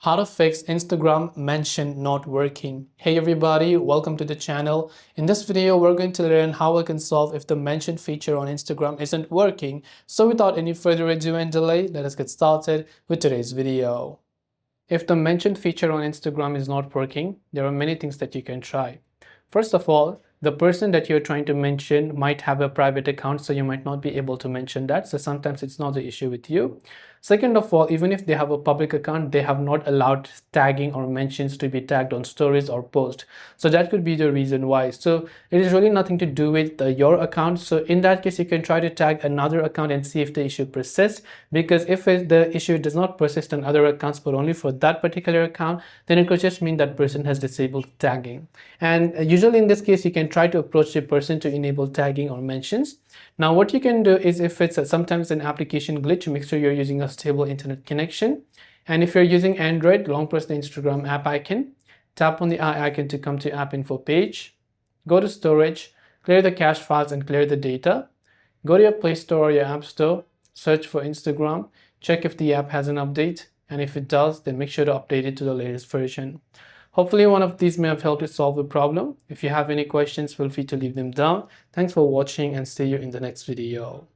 How to fix Instagram mention not working. Hey everybody, welcome to the channel. In this video, we're going to learn how we can solve if the mention feature on Instagram isn't working. So without any further ado and delay, let us get started with today's video. If the mention feature on Instagram is not working, there are many things that you can try. First of all, the person that you're trying to mention might have a private account, so you might not be able to mention that. So sometimes it's not the issue with you. Second of all, even if they have a public account, they have not allowed tagging or mentions to be tagged on stories or posts. So that could be the reason why. So it is really nothing to do with your account. So in that case, you can try to tag another account and see if the issue persists. Because if the issue does not persist on other accounts, but only for that particular account, then it could just mean that person has disabled tagging. And usually in this case, you can try to approach the person to enable tagging or mentions. Now what you can do is, if it's sometimes an application glitch, make sure you're using a stable internet connection. And if you're using Android, long press the Instagram app icon, tap on the eye icon to come to app info page, go to storage, clear the cache files and clear the data, go to your Play Store or your App Store, search for Instagram, check if the app has an update, and if it does, then make sure to update it to the latest version. Hopefully one of these may have helped you solve the problem. If you have any questions, feel free to leave them down. Thanks for watching and see you in the next video.